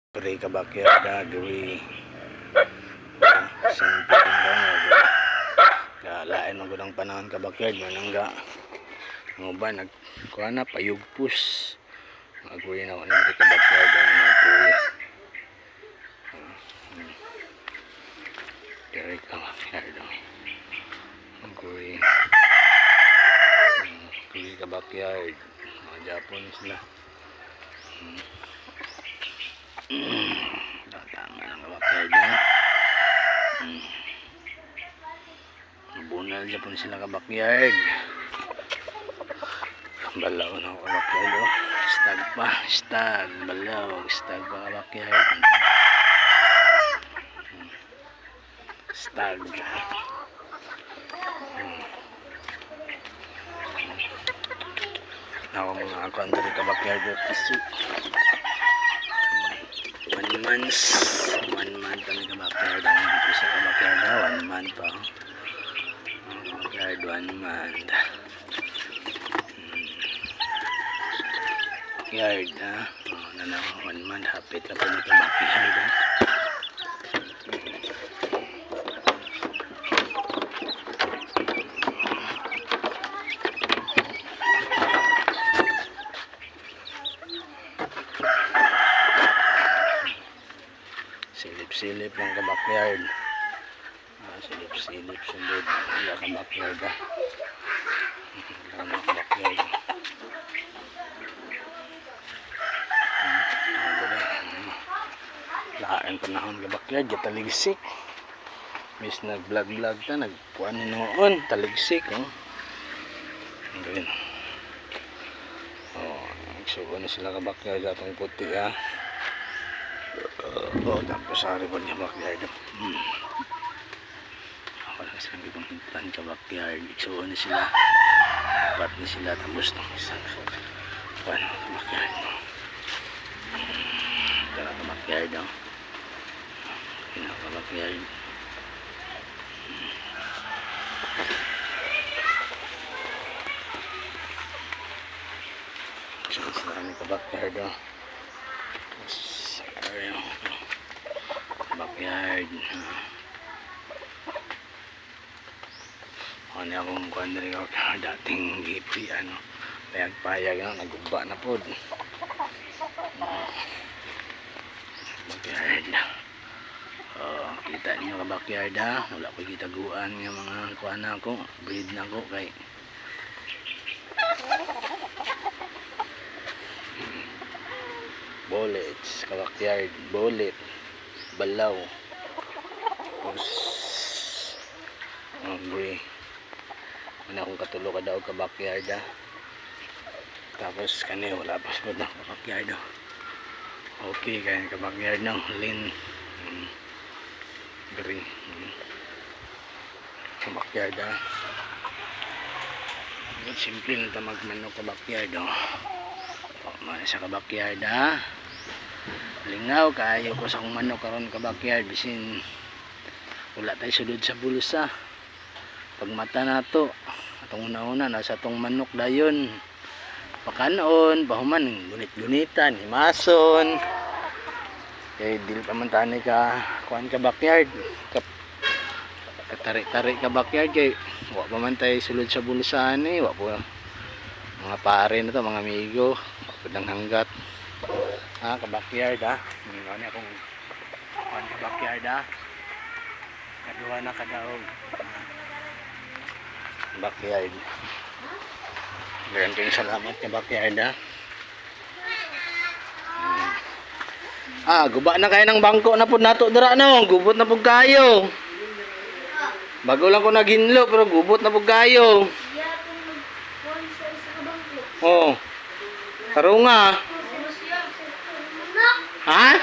Pre ka backyard dagwi. Simple lang daw. Kalain mo gudang panahon ka backyard manangga. Mo ba nagkuha na payugpus. Magkuha na wala ka backyard ang magkuha. Direct ka backyard. Magkuha. Kuha ka backyard. Mga Japon sila. Tama lang ka backyard na. Bunal Japon sila ka backyard. Balaw na ako ka backyard. Stag pa. Stag. Balaw. Stag pa ka backyard. Stag. Ako mga ako ang dali ka backyard. Piso. 1 month kami ka backyard. Ang dito sa ka backyard. 1 month pa. Backyard 1 month. Backyard ha. Ano na 1 month. Hapit ka pa ni ka backyard ha. Silip-silip lang ka backyard. Silip-silip sundod. Wala ka backyard ha. Wala ka backyard. Lain panahon ka backyard. Taligsik. Miss nag-vlog-vlog ta. Nagpuan ni noon. Taligsik. Ang gawin. Nagsugo na sila ka backyard. Atong puti ha. Tapos sa ribon niya backyard. Ako lang sa ibang hintan ka backyard. So ano sila, pat na sila tapos ng isang paano ka backyard. Tara ka backyard daw. Kina ka backyard. So sila ka backyard daw. Backyard. Ano akong kuhan na rin ako dating gipi payag-payag naguba na po backyard. Kita niyo ka backyard ha. Wala ko kitaguan ng mga kuhan na ako, breed na ako kay bullets ka backyard, bullet balaw tapos hungry ano akong katulo ka daw ka backyard ha. Tapos kani wala pa sa na ka backyard okay kaya ka backyard no lin green ka backyard ha. Simple na ito magmanok ka backyard sa ka backyard ha. Lingaw kayo ko sa kong manok karon ka backyard bisin wala tayo sulod sa bulsa pag mata nato atong una-una nasa atong manok dayon pakanon pahuman gunit-gunitan himason kay dili pa man tani ka kuan ka backyard katari-tari ka backyard kay wa pa man tayo sulod sa bulsa ni wa po mga pare na to mga amigo wa po nang hanggat ka backyard ha. Ano akong ka backyard ha. Kaduha na kadaog backyard. Maraming salamat ka backyard ha. Guba na kayo ng bangko na po nato dira no. Gubot na po kayo. Bago lang ko naginlo pero gubot na po kayo. Tarunga. Ha?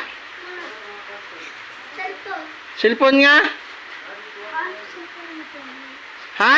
Cellphone nga? Ha?